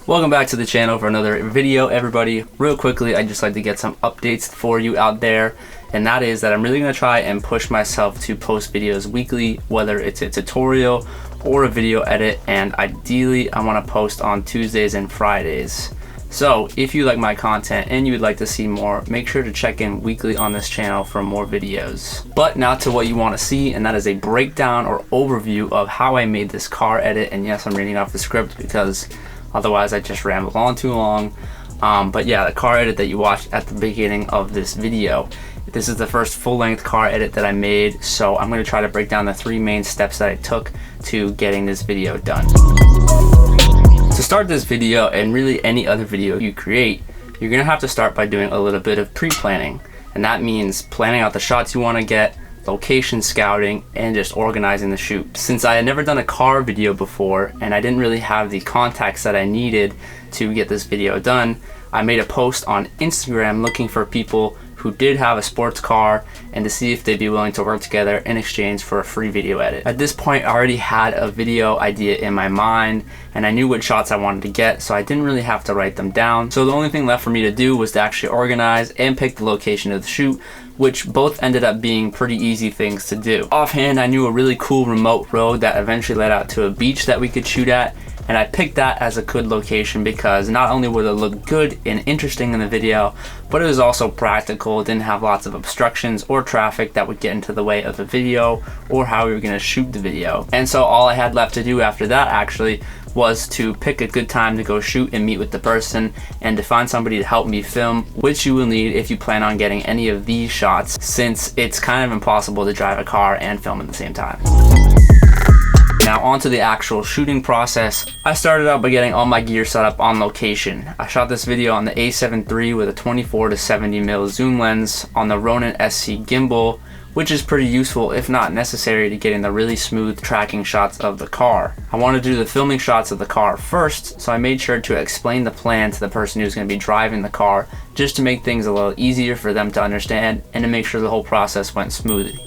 Welcome back to the channel for another video, everybody. Real quickly, I'd just like to get some updates for you out there, and that is that I'm really going to try and push myself to post videos weekly, whether it's a tutorial or a video edit, and ideally I want to post on Tuesdays and Fridays. So if you like my content and you would like to see more, make sure to check in weekly on this channel for more videos. But now to what you want to see, and that is a breakdown or overview of how I made this car edit. And yes, I'm reading off the script because otherwise I just ramble on too long. But yeah, the car edit that you watched at the beginning of this video, this is the first full-length car edit that I made, so I'm going to try to break down the 3 main steps that I took to getting this video done. To start this video, and really any other video you create, you're going to have to start by doing a little bit of pre-planning, and that means planning out the shots you want to get, location scouting, and just organizing the shoot. Since I had never done a car video before and I didn't really have the contacts that I needed to get this video done, I made a post on Instagram looking for people who did have a sports car and to see if they'd be willing to work together in exchange for a free video edit. At this point, I already had a video idea in my mind and I knew what shots I wanted to get, so I didn't really have to write them down. So the only thing left for me to do was to actually organize and pick the location of the shoot, which both ended up being pretty easy things to do. Offhand, I knew a really cool remote road that eventually led out to a beach that we could shoot at, and I picked that as a good location because not only would it look good and interesting in the video, but it was also practical. It didn't have lots of obstructions or traffic that would get into the way of the video or how we were going to shoot the video. And so all I had left to do after that actually was to pick a good time to go shoot and meet with the person and to find somebody to help me film, which you will need if you plan on getting any of these shots, since it's kind of impossible to drive a car and film at the same time. Now onto the actual shooting process. I started out by getting all my gear set up on location. I shot this video on the A7 III with a 24 to 70mm zoom lens on the Ronin SC gimbal, which is pretty useful if not necessary to getting the really smooth tracking shots of the car. I wanted to do the filming shots of the car first, so I made sure to explain the plan to the person who's going to be driving the car, just to make things a little easier for them to understand and to make sure the whole process went smoothly.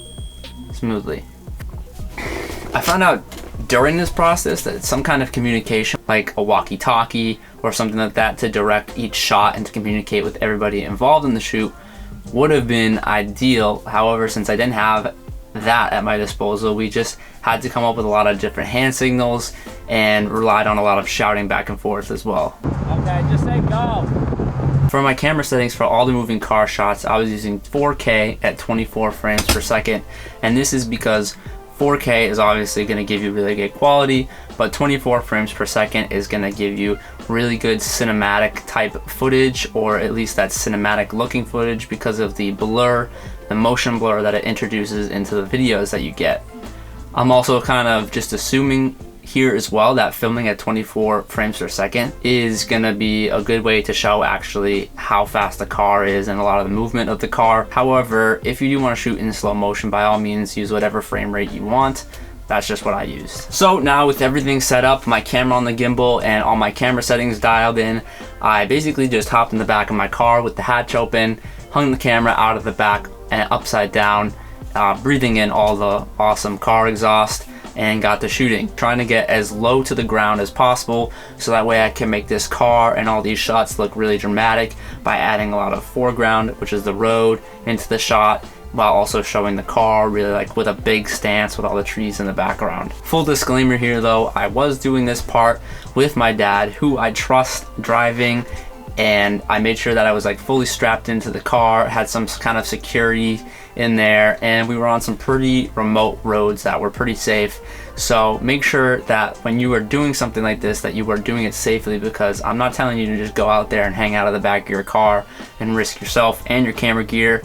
I found out during this process that some kind of communication, like a walkie-talkie or something like that, to direct each shot and to communicate with everybody involved in the shoot would have been ideal. However, since I didn't have that at my disposal, we just had to come up with a lot of different hand signals and relied on a lot of shouting back and forth as well. Okay, just say go. For my camera settings for all the moving car shots, I was using 4K at 24 frames per second, and this is because 4K is obviously going to give you really good quality, but 24 frames per second is going to give you really good cinematic type footage, or at least that cinematic looking footage, because of the blur, the motion blur that it introduces into the videos that you get. I'm also kind of just assuming here as well that filming at 24 frames per second is gonna be a good way to show actually how fast the car is and a lot of the movement of the car. However, if you do want to shoot in slow motion, by all means use whatever frame rate you want. That's just what I used. So now with everything set up, my camera on the gimbal and all my camera settings dialed in, I basically just hopped in the back of my car with the hatch open, hung the camera out of the back and upside down, breathing in all the awesome car exhaust, and got to shooting, trying to get as low to the ground as possible so that way I can make this car and all these shots look really dramatic by adding a lot of foreground, which is the road, into the shot, while also showing the car really like with a big stance with all the trees in the background. Full disclaimer here though, I was doing this part with my dad, who I trust driving, and I made sure that I was like fully strapped into the car, had some kind of security in there, and we were on some pretty remote roads that were pretty safe. So make sure that when you are doing something like this, that you are doing it safely, because I'm not telling you to just go out there and hang out of the back of your car and risk yourself and your camera gear.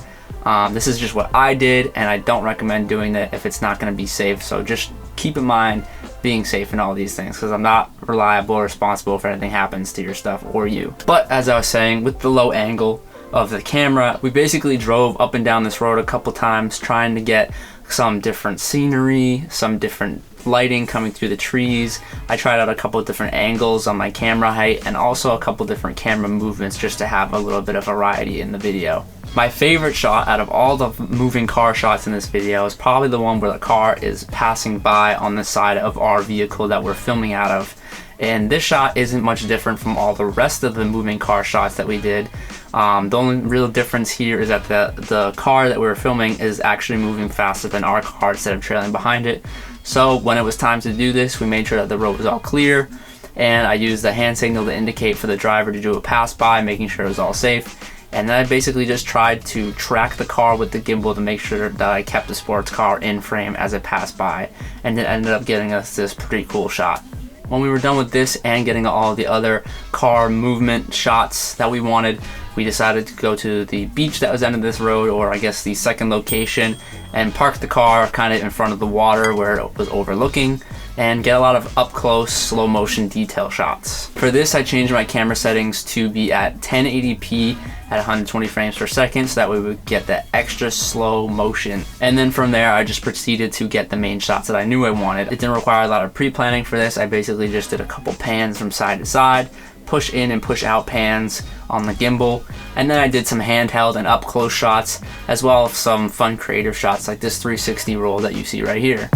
This is just what I did, and I don't recommend doing that if it's not going to be safe. So just keep in mind, being safe and all these things, because I'm not reliable or responsible if anything happens to your stuff or you. But as I was saying, with the low angle of the camera, we basically drove up and down this road a couple times trying to get some different scenery, some different lighting coming through the trees. I tried out a couple of different angles on my camera height and also a couple different camera movements just to have a little bit of variety in the video. My favorite shot out of all the moving car shots in this video is probably the one where the car is passing by on the side of our vehicle that we're filming out of. And this shot isn't much different from all the rest of the moving car shots that we did. The only real difference here is that the car that we were filming is actually moving faster than our car instead of trailing behind it. So when it was time to do this, we made sure that the road was all clear, and I used the hand signal to indicate for the driver to do a pass by, making sure it was all safe. And then I basically just tried to track the car with the gimbal to make sure that I kept the sports car in frame as it passed by, and it ended up getting us this pretty cool shot. When we were done with this and getting all the other car movement shots that we wanted, we decided to go to the beach that was end of this road, or I guess the second location, and park the car kind of in front of the water where it was overlooking, and get a lot of up close slow motion detail shots. For this, I changed my camera settings to be at 1080p at 120 frames per second, so that way we would get that extra slow motion. And then from there, I just proceeded to get the main shots that I knew I wanted. It didn't require a lot of pre-planning for this. I basically just did a couple pans from side to side, push in and push out pans on the gimbal, and then I did some handheld and up close shots, as well as some fun creative shots like this 360 roll that you see right here.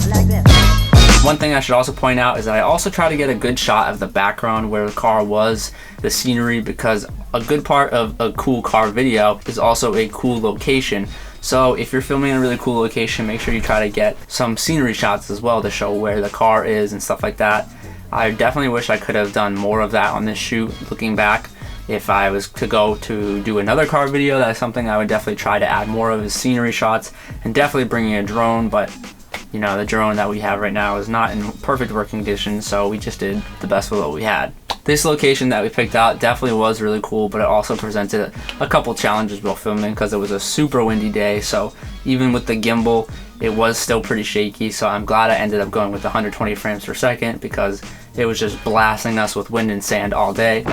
Like this. One thing I should also point out is that I also try to get a good shot of the background where the car was, the scenery, because a good part of a cool car video is also a cool location. So if you're filming in a really cool location, make sure you try to get some scenery shots as well to show where the car is and stuff like that. I definitely wish I could have done more of that on this shoot. Looking back, if I was to go to do another car video, that's something I would definitely try to add more of, is scenery shots, and definitely bringing a drone. But you know, the drone that we have right now is not in perfect working condition, so we just did the best with what we had. This location that we picked out definitely was really cool, but it also presented a couple challenges while filming because it was a super windy day. So even with the gimbal, it was still pretty shaky. So I'm glad I ended up going with 120 frames per second because it was just blasting us with wind and sand all day.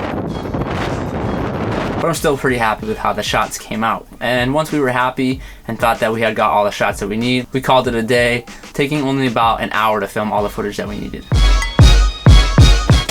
But I'm still pretty happy with how the shots came out. And once we were happy and thought that we had got all the shots that we need, we called it a day, taking only about an hour to film all the footage that we needed.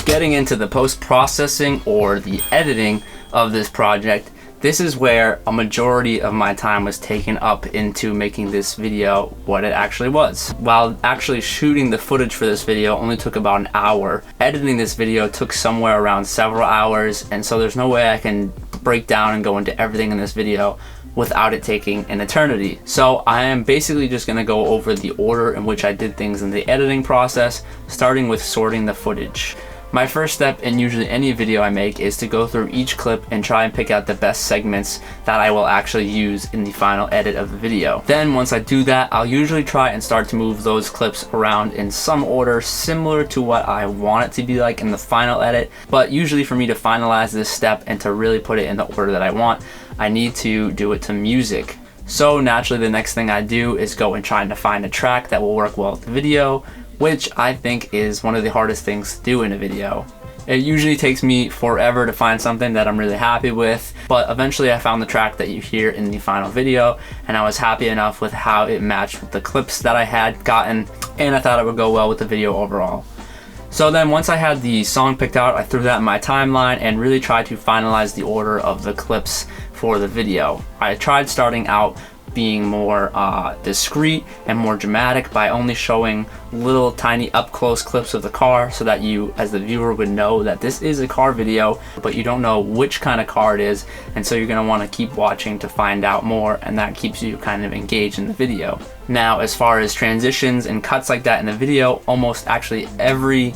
Getting into the post-processing or the editing of this project, this is where a majority of my time was taken up into making this video what it actually was. While actually shooting the footage for this video only took about an hour, editing this video took somewhere around several hours, and so there's no way I can break down and go into everything in this video without it taking an eternity. So I am basically just gonna go over the order in which I did things in the editing process, starting with sorting the footage. My first step in usually any video I make is to go through each clip and try and pick out the best segments that I will actually use in the final edit of the video. Then once I do that, I'll usually try and start to move those clips around in some order similar to what I want it to be like in the final edit. But usually for me to finalize this step and to really put it in the order that I want, I need to do it to music. So naturally the next thing I do is go and try to find a track that will work well with the video, which I think is one of the hardest things to do in a video. It usually takes me forever to find something that I'm really happy with, but eventually I found the track that you hear in the final video, and I was happy enough with how it matched with the clips that I had gotten, and I thought it would go well with the video overall. So then once I had the song picked out, I threw that in my timeline and really tried to finalize the order of the clips for the video. I tried starting out being more discreet and more dramatic by only showing little tiny up close clips of the car so that you as the viewer would know that this is a car video, but you don't know which kind of car it is, and so you're going to want to keep watching to find out more, and that keeps you kind of engaged in the video. Now as far as transitions and cuts like that in the video, almost actually every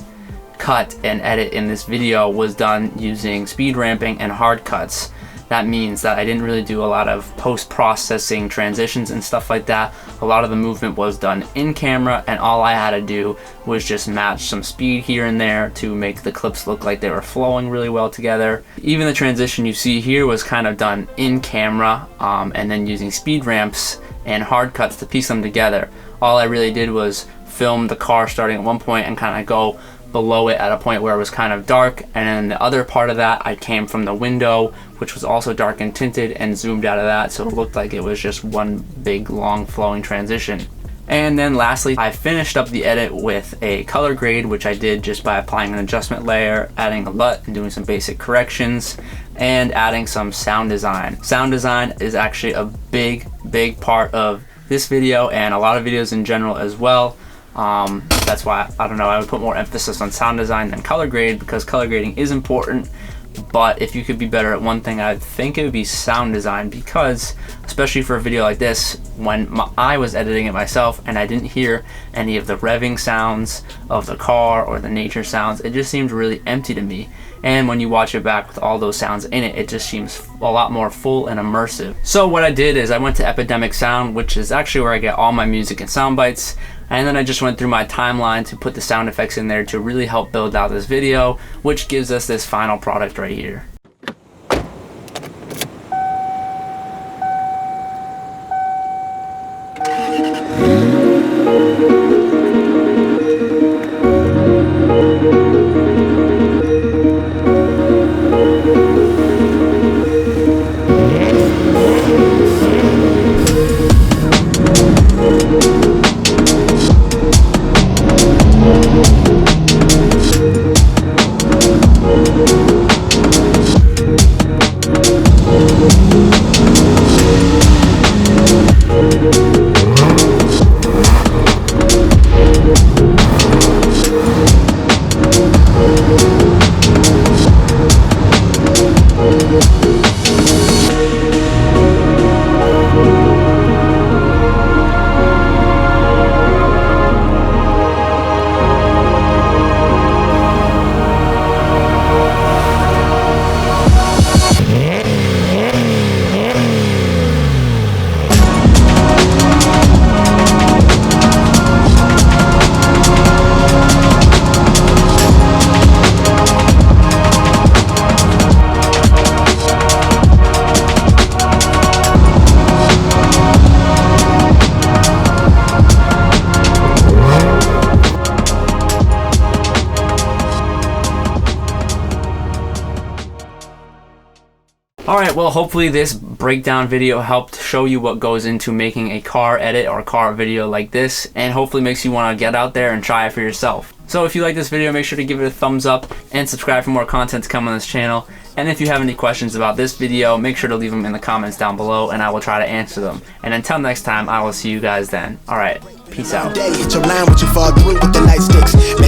cut and edit in this video was done using speed ramping and hard cuts. That means that I didn't really do a lot of post-processing transitions and stuff like that. A lot of the movement was done in camera, and all I had to do was just match some speed here and there to make the clips look like they were flowing really well together. Even the transition you see here was kind of done in camera, and then using speed ramps and hard cuts to piece them together. All I really did was film the car starting at one point and kind of go below it at a point where it was kind of dark, and then the other part of that I came from the window, which was also dark and tinted, and zoomed out of that so it looked like it was just one big long flowing transition. And then lastly, I finished up the edit with a color grade, which I did just by applying an adjustment layer, adding a LUT and doing some basic corrections, and adding some sound design. Sound design is actually a big part of this video and a lot of videos in general as well. That's why, I don't know, I would put more emphasis on sound design than color grade, because color grading is important. But if you could be better at one thing, I think it would be sound design, because especially for a video like this, when I was editing it myself and I didn't hear any of the revving sounds of the car or the nature sounds, it just seemed really empty to me. And when you watch it back with all those sounds in it, it just seems a lot more full and immersive. So what I did is I went to Epidemic Sound, which is actually where I get all my music and sound bites. And then I just went through my timeline to put the sound effects in there to really help build out this video, which gives us this final product right here. Alright, well, hopefully this breakdown video helped show you what goes into making a car edit or car video like this, and hopefully makes you want to get out there and try it for yourself. So if you like this video, make sure to give it a thumbs up and subscribe for more content to come on this channel. And if you have any questions about this video, make sure to leave them in the comments down below and I will try to answer them. And until next time, I will see you guys then. Alright, peace out. Maybe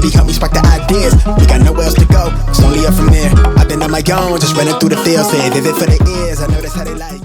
help me spark the ideas. We got nowhere else to go. It's only up from there. I've been on my own, just running through the field, say vivid for the ears. I know that's how they like.